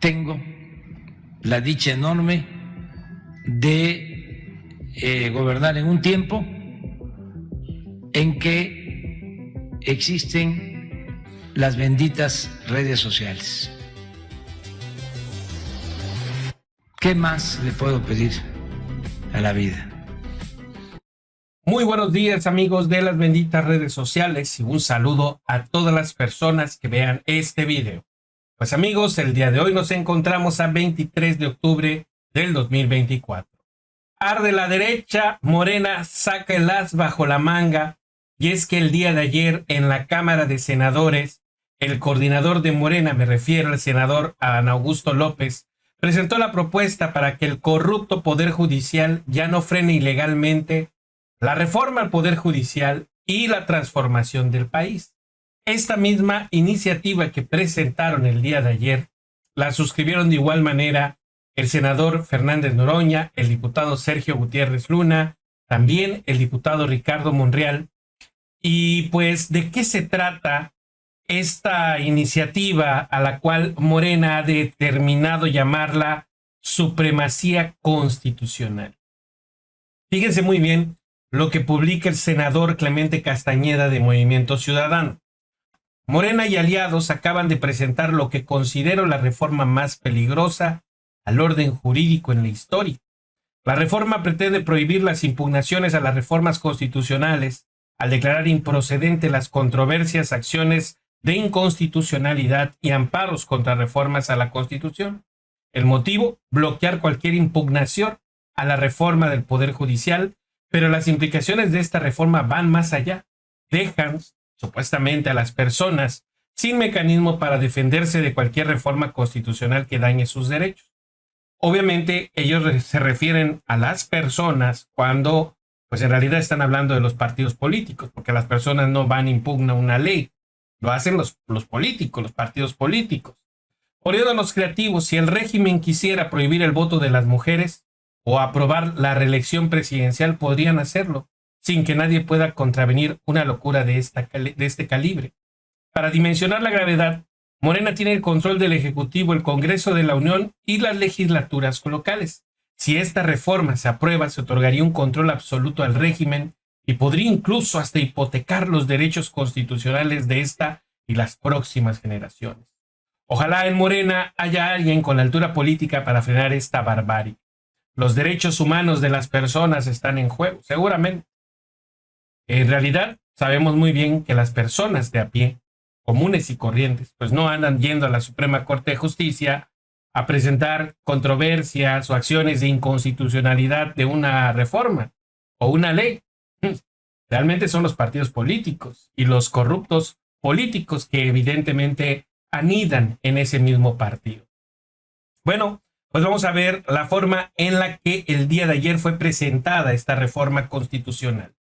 tengo la dicha enorme de gobernar en un tiempo en que existen las benditas redes sociales. ¿Qué más le puedo pedir a la vida? Muy buenos días, amigos de las benditas redes sociales, y un saludo a todas las personas que vean este video. Pues amigos, el día de hoy nos encontramos a 23 de octubre del 2024. Arde la derecha, Morena saca el as bajo la manga, y es que el día de ayer en la Cámara de Senadores, el coordinador de Morena, me refiero al senador Adán Augusto López, presentó la propuesta para que el corrupto Poder Judicial ya no frene ilegalmente la reforma al Poder Judicial y la transformación del país. Esta misma iniciativa que presentaron el día de ayer la suscribieron de igual manera el senador Fernández Noroña, el diputado Sergio Gutiérrez Luna, también el diputado Ricardo Monreal. Y pues, ¿de qué se trata esta iniciativa a la cual Morena ha determinado llamarla supremacía constitucional? Fíjense muy bien lo que publica el senador Clemente Castañeda de Movimiento Ciudadano. Morena y aliados acaban de presentar lo que considero la reforma más peligrosa al orden jurídico en la historia. La reforma pretende prohibir las impugnaciones a las reformas constitucionales al declarar improcedente las controversias, acciones de inconstitucionalidad y amparos contra reformas a la Constitución. El motivo, bloquear cualquier impugnación a la reforma del Poder Judicial, pero las implicaciones de esta reforma van más allá. Dejan, supuestamente, a las personas sin mecanismo para defenderse de cualquier reforma constitucional que dañe sus derechos. Obviamente, ellos se refieren a las personas cuando, pues en realidad están hablando de los partidos políticos, porque las personas no van a impugnar una ley, lo hacen los políticos, los partidos políticos. Poniéndonos creativos, si el régimen quisiera prohibir el voto de las mujeres o aprobar la reelección presidencial, podrían hacerlo, sin que nadie pueda contravenir una locura de este calibre. Para dimensionar la gravedad, Morena tiene el control del Ejecutivo, el Congreso de la Unión y las legislaturas locales. Si esta reforma se aprueba, se otorgaría un control absoluto al régimen y podría incluso hasta hipotecar los derechos constitucionales de esta y las próximas generaciones. Ojalá en Morena haya alguien con la altura política para frenar esta barbarie. Los derechos humanos de las personas están en juego, seguramente. En realidad, sabemos muy bien que las personas de a pie, comunes y corrientes, pues no andan yendo a la Suprema Corte de Justicia a presentar controversias o acciones de inconstitucionalidad de una reforma o una ley. Realmente son los partidos políticos y los corruptos políticos que evidentemente anidan en ese mismo partido. Bueno, pues vamos a ver la forma en la que el día de ayer fue presentada esta reforma constitucional.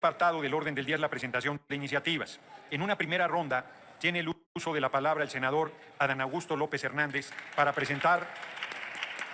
Apartado del orden del día es la presentación de iniciativas. En una primera ronda tiene el uso de la palabra el senador Adán Augusto López Hernández para presentar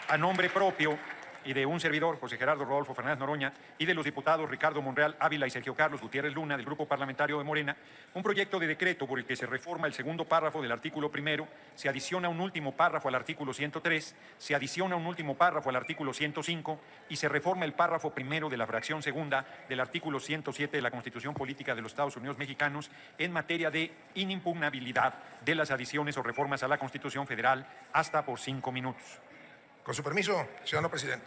a nombre propio y de un servidor, José Gerardo Rodolfo Fernández Noroña, y de los diputados Ricardo Monreal Ávila y Sergio Carlos Gutiérrez Luna del Grupo Parlamentario de Morena, un proyecto de decreto por el que se reforma el segundo párrafo del artículo primero, se adiciona un último párrafo al artículo 103, se adiciona un último párrafo al artículo 105 y se reforma el párrafo primero de la fracción segunda del artículo 107 de la Constitución Política de los Estados Unidos Mexicanos en materia de inimpugnabilidad de las adiciones o reformas a la Constitución Federal hasta por 5 minutos. Con su permiso, ciudadano presidente.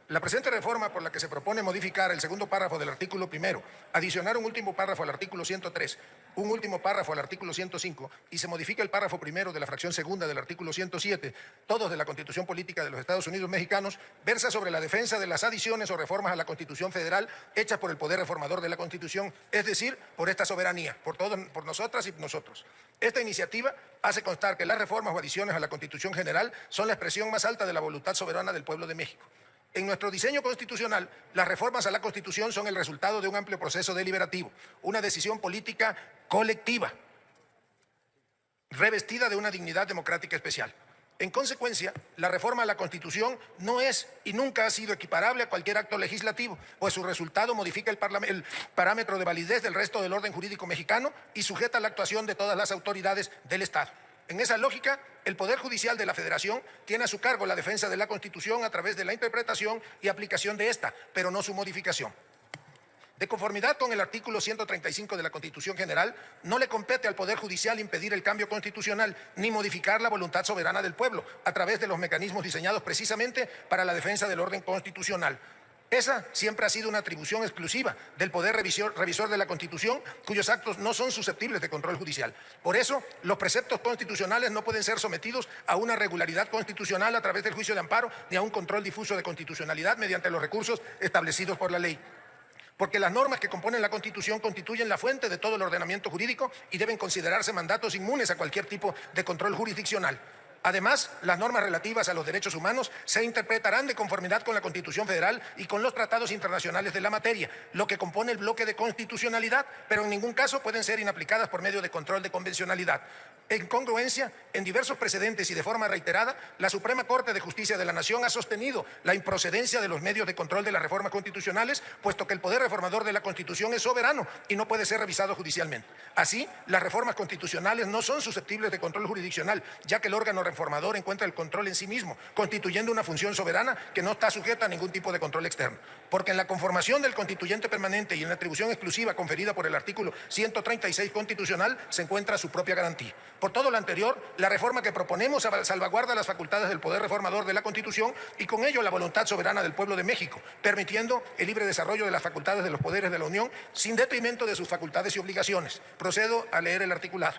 La presente reforma por la que se propone modificar el segundo párrafo del artículo primero, adicionar un último párrafo al artículo 103, un último párrafo al artículo 105 y se modifica el párrafo primero de la fracción segunda del artículo 107, todos de la Constitución Política de los Estados Unidos Mexicanos, versa sobre la defensa de las adiciones o reformas a la Constitución Federal hechas por el Poder Reformador de la Constitución, es decir, por esta soberanía, por nosotras y nosotros. Esta iniciativa hace constar que las reformas o adiciones a la Constitución General son la expresión más alta de la voluntad soberana del pueblo de México. En nuestro diseño constitucional, las reformas a la Constitución son el resultado de un amplio proceso deliberativo, una decisión política colectiva, revestida de una dignidad democrática especial. En consecuencia, la reforma a la Constitución no es y nunca ha sido equiparable a cualquier acto legislativo, pues su resultado modifica el parámetro de validez del resto del orden jurídico mexicano y sujeta la actuación de todas las autoridades del Estado. En esa lógica, el Poder Judicial de la Federación tiene a su cargo la defensa de la Constitución a través de la interpretación y aplicación de esta, pero no su modificación. De conformidad con el artículo 135 de la Constitución General, no le compete al Poder Judicial impedir el cambio constitucional ni modificar la voluntad soberana del pueblo a través de los mecanismos diseñados precisamente para la defensa del orden constitucional. Esa siempre ha sido una atribución exclusiva del Poder Revisor de la Constitución, cuyos actos no son susceptibles de control judicial. Por eso, los preceptos constitucionales no pueden ser sometidos a una regularidad constitucional a través del juicio de amparo ni a un control difuso de constitucionalidad mediante los recursos establecidos por la ley. Porque las normas que componen la Constitución constituyen la fuente de todo el ordenamiento jurídico y deben considerarse mandatos inmunes a cualquier tipo de control jurisdiccional. Además, las normas relativas a los derechos humanos se interpretarán de conformidad con la Constitución Federal y con los tratados internacionales de la materia, lo que compone el bloque de constitucionalidad, pero en ningún caso pueden ser inaplicadas por medio de control de convencionalidad. En congruencia, en diversos precedentes y de forma reiterada, la Suprema Corte de Justicia de la Nación ha sostenido la improcedencia de los medios de control de las reformas constitucionales, puesto que el poder reformador de la Constitución es soberano y no puede ser revisado judicialmente. Así, las reformas constitucionales no son susceptibles de control jurisdiccional, ya que el órgano reformador encuentra el control en sí mismo, constituyendo una función soberana que no está sujeta a ningún tipo de control externo. Porque en la conformación del constituyente permanente y en la atribución exclusiva conferida por el artículo 136 constitucional se encuentra su propia garantía. Por todo lo anterior, la reforma que proponemos salvaguarda las facultades del poder reformador de la Constitución y con ello la voluntad soberana del pueblo de México, permitiendo el libre desarrollo de las facultades de los poderes de la Unión sin detrimento de sus facultades y obligaciones. Procedo a leer el articulado.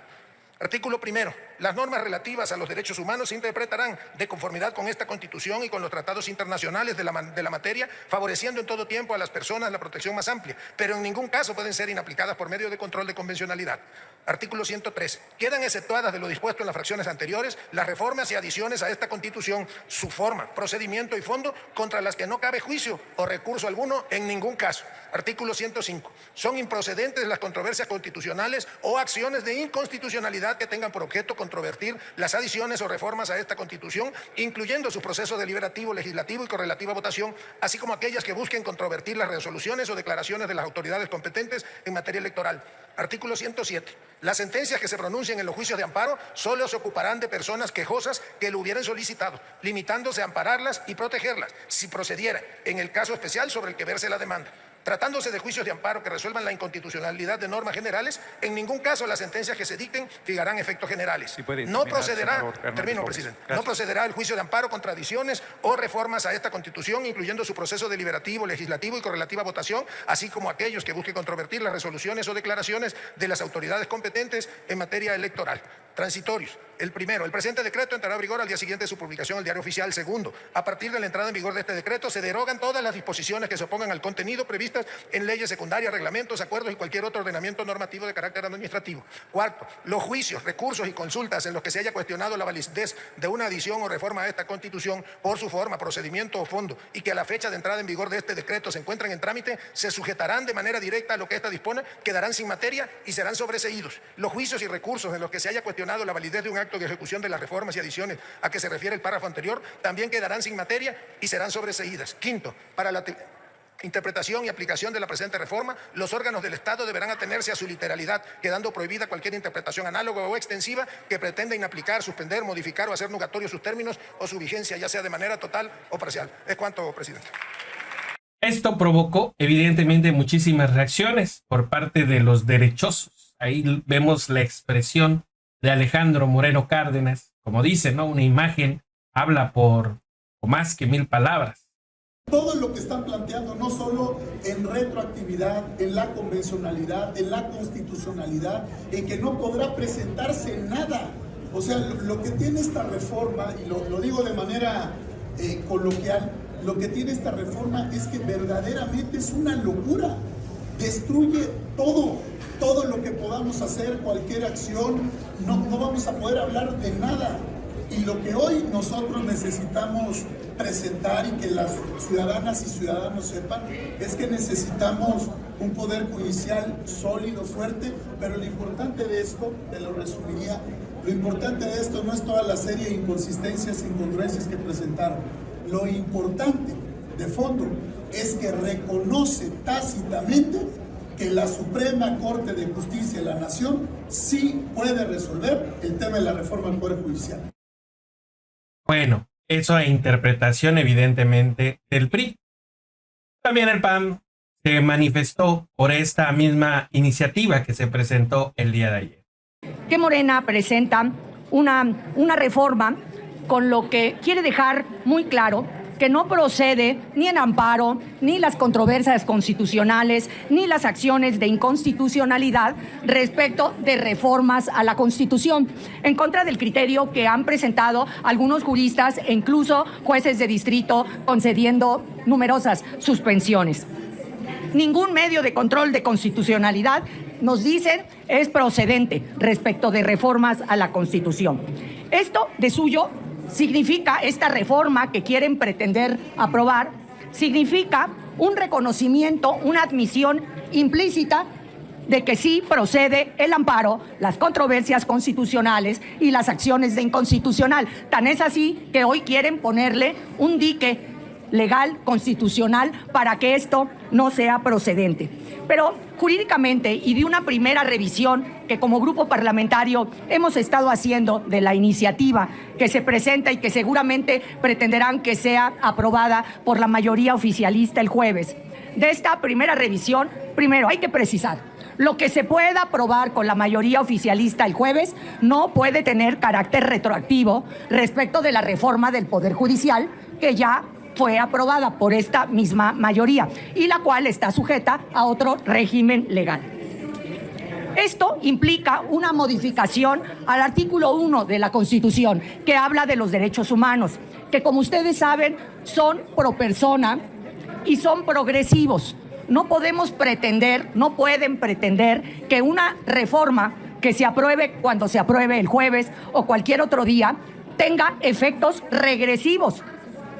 Artículo primero. Las normas relativas a los derechos humanos se interpretarán de conformidad con esta Constitución y con los tratados internacionales de la materia, favoreciendo en todo tiempo a las personas la protección más amplia, pero en ningún caso pueden ser inaplicadas por medio de control de convencionalidad. Artículo 103. Quedan exceptuadas de lo dispuesto en las fracciones anteriores las reformas y adiciones a esta Constitución, su forma, procedimiento y fondo, contra las que no cabe juicio o recurso alguno en ningún caso. Artículo 105. Son improcedentes las controversias constitucionales o acciones de inconstitucionalidad que tengan por objeto controvertir las adiciones o reformas a esta Constitución, incluyendo su proceso deliberativo, legislativo y correlativa votación, así como aquellas que busquen controvertir las resoluciones o declaraciones de las autoridades competentes en materia electoral. Artículo 107. Las sentencias que se pronuncien en los juicios de amparo solo se ocuparán de personas quejosas que lo hubieran solicitado, limitándose a ampararlas y protegerlas, si procediera, en el caso especial sobre el que verse la demanda. Tratándose de juicios de amparo que resuelvan la inconstitucionalidad de normas generales, en ningún caso las sentencias que se dicten fijarán efectos generales. No procederá, no procederá el juicio de amparo contra adiciones o reformas a esta Constitución, incluyendo su proceso deliberativo, legislativo y correlativa votación, así como aquellos que busquen controvertir las resoluciones o declaraciones de las autoridades competentes en materia electoral. Transitorios. El primero, el presente decreto entrará en vigor al día siguiente de su publicación en el Diario Oficial. Segundo, a partir de la entrada en vigor de este decreto se derogan todas las disposiciones que se opongan al contenido previstas en leyes secundarias, reglamentos, acuerdos y cualquier otro ordenamiento normativo de carácter administrativo. Cuarto, los juicios, recursos y consultas en los que se haya cuestionado la validez de una adición o reforma a esta Constitución por su forma, procedimiento o fondo y que a la fecha de entrada en vigor de este decreto se encuentran en trámite, se sujetarán de manera directa a lo que ésta dispone, quedarán sin materia y serán sobreseídos. Los juicios y recursos en los que se haya cuestionado la validez de un acto de ejecución de las reformas y adiciones a que se refiere el párrafo anterior también quedarán sin materia y serán sobreseídas. Quinto, para la interpretación y aplicación de la presente reforma, los órganos del Estado deberán atenerse a su literalidad, quedando prohibida cualquier interpretación análoga o extensiva que pretenda inaplicar, suspender, modificar o hacer nugatorios sus términos o su vigencia, ya sea de manera total o parcial. Es cuanto, presidente. Esto provocó, evidentemente, muchísimas reacciones por parte de los derechosos. Ahí vemos la expresión de Alejandro Moreno Cárdenas, como dice, ¿no? Una imagen habla por más que 1000 palabras. Todo lo que están planteando, no solo en retroactividad, en la convencionalidad, en la constitucionalidad, en que no podrá presentarse nada. O sea, lo que tiene esta reforma, y lo digo de manera coloquial, lo que tiene esta reforma es que verdaderamente es una locura. Destruye todo lo que podamos hacer, cualquier acción, no vamos a poder hablar de nada. Y lo que hoy nosotros necesitamos presentar y que las ciudadanas y ciudadanos sepan es que necesitamos un poder judicial sólido, fuerte, pero lo importante de esto, te lo resumiría, lo importante de esto no es toda la serie de inconsistencias e incongruencias que presentaron. Lo importante de fondo es que reconoce tácitamente que la Suprema Corte de Justicia de la Nación sí puede resolver el tema de la reforma al Poder Judicial. Bueno, eso es interpretación evidentemente del PRI. También el PAN se manifestó por esta misma iniciativa que se presentó el día de ayer. Que Morena presenta una reforma con lo que quiere dejar muy claro que no procede ni el amparo, ni las controversias constitucionales, ni las acciones de inconstitucionalidad respecto de reformas a la Constitución, en contra del criterio que han presentado algunos juristas e incluso jueces de distrito concediendo numerosas suspensiones. Ningún medio de control de constitucionalidad, nos dicen, es procedente respecto de reformas a la Constitución. Esto, de suyo, significa, esta reforma que quieren pretender aprobar, significa un reconocimiento, una admisión implícita de que sí procede el amparo, las controversias constitucionales y las acciones de inconstitucional. Tan es así que hoy quieren ponerle un dique legal, constitucional, para que esto no sea procedente. Pero jurídicamente y de una primera revisión que como grupo parlamentario hemos estado haciendo de la iniciativa que se presenta y que seguramente pretenderán que sea aprobada por la mayoría oficialista el jueves. De esta primera revisión, primero hay que precisar, lo que se pueda aprobar con la mayoría oficialista el jueves no puede tener carácter retroactivo respecto de la reforma del Poder Judicial que ya fue aprobada por esta misma mayoría y la cual está sujeta a otro régimen legal. Esto implica una modificación al artículo 1 de la Constitución, que habla de los derechos humanos, que como ustedes saben son pro persona y son progresivos. No podemos pretender, no pueden pretender que una reforma que se apruebe cuando se apruebe el jueves o cualquier otro día tenga efectos regresivos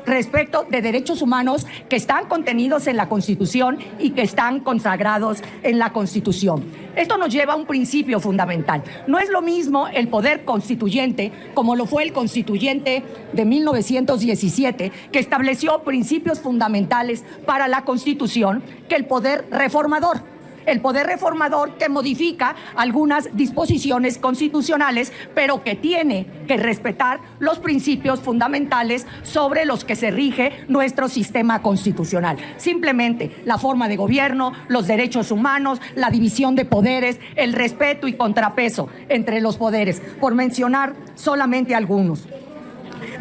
respecto de derechos humanos que están contenidos en la Constitución y que están consagrados en la Constitución. Esto nos lleva a un principio fundamental. No es lo mismo el poder constituyente, como lo fue el constituyente de 1917, que estableció principios fundamentales para la Constitución, que el poder reformador. El poder reformador que modifica algunas disposiciones constitucionales, pero que tiene que respetar los principios fundamentales sobre los que se rige nuestro sistema constitucional. Simplemente la forma de gobierno, los derechos humanos, la división de poderes, el respeto y contrapeso entre los poderes, por mencionar solamente algunos.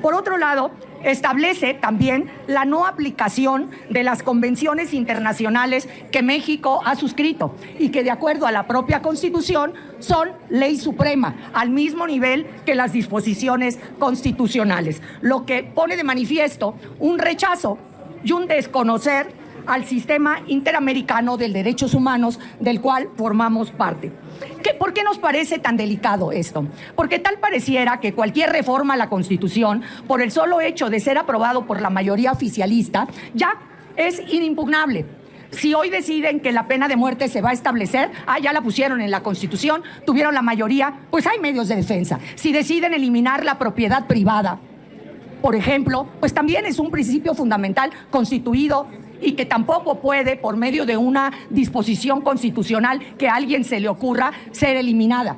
Por otro lado, establece también la no aplicación de las convenciones internacionales que México ha suscrito y que de acuerdo a la propia Constitución son ley suprema, al mismo nivel que las disposiciones constitucionales, lo que pone de manifiesto un rechazo y un desconocer al sistema interamericano de derechos humanos del cual formamos parte. ¿Por qué nos parece tan delicado esto? Porque tal pareciera que cualquier reforma a la Constitución, por el solo hecho de ser aprobado por la mayoría oficialista, ya es inimpugnable. Si hoy deciden que la pena de muerte se va a establecer, ya la pusieron en la Constitución, tuvieron la mayoría, pues hay medios de defensa. Si deciden eliminar la propiedad privada, por ejemplo, pues también es un principio fundamental constituido y que tampoco puede, por medio de una disposición constitucional que a alguien se le ocurra, ser eliminada.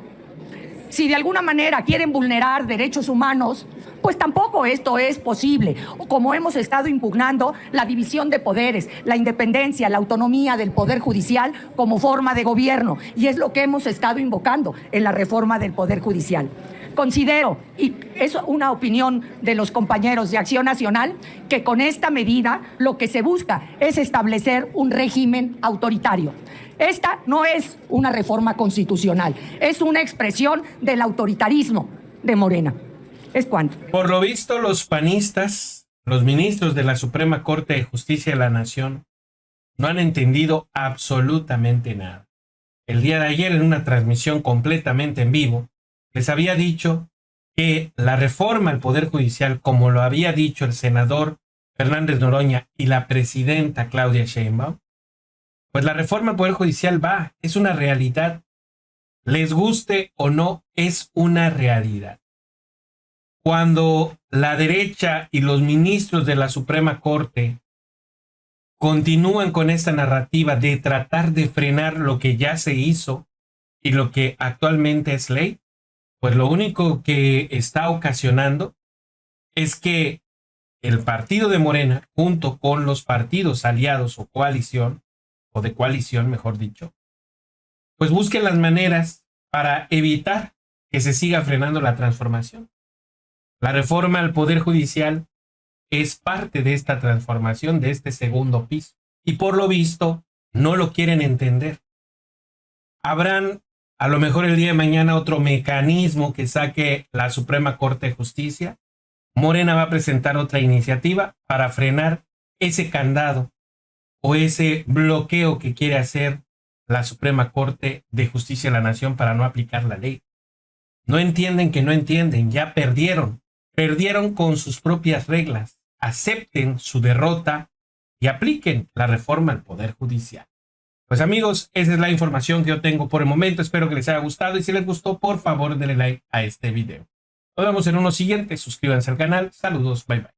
Si de alguna manera quieren vulnerar derechos humanos, pues tampoco esto es posible. Como hemos estado impugnando la división de poderes, la independencia, la autonomía del Poder Judicial como forma de gobierno, y es lo que hemos estado invocando en la reforma del Poder Judicial. Considero, y es una opinión de los compañeros de Acción Nacional, que con esta medida lo que se busca es establecer un régimen autoritario. Esta no es una reforma constitucional, es una expresión del autoritarismo de Morena. ¿Es cuánto? Por lo visto, los panistas, los ministros de la Suprema Corte de Justicia de la Nación, no han entendido absolutamente nada. El día de ayer, en una transmisión completamente en vivo, les había dicho que la reforma al Poder Judicial, como lo había dicho el senador Fernández Noroña y la presidenta Claudia Sheinbaum, pues la reforma al Poder Judicial es una realidad. Les guste o no, es una realidad. Cuando la derecha y los ministros de la Suprema Corte continúan con esta narrativa de tratar de frenar lo que ya se hizo y lo que actualmente es ley, pues lo único que está ocasionando es que el partido de Morena, junto con los partidos aliados o coalición, o de coalición, mejor dicho, pues busquen las maneras para evitar que se siga frenando la transformación. La reforma al Poder Judicial es parte de esta transformación, de este segundo piso, y por lo visto no lo quieren entender. Habrán a lo mejor el día de mañana otro mecanismo que saque la Suprema Corte de Justicia. Morena va a presentar otra iniciativa para frenar ese candado o ese bloqueo que quiere hacer la Suprema Corte de Justicia de la Nación para no aplicar la ley. No entienden que no entienden, ya perdieron con sus propias reglas. Acepten su derrota y apliquen la reforma al Poder Judicial. Pues amigos, esa es la información que yo tengo por el momento. Espero que les haya gustado y si les gustó, por favor denle like a este video. Nos vemos en uno siguiente. Suscríbanse al canal. Saludos. Bye bye.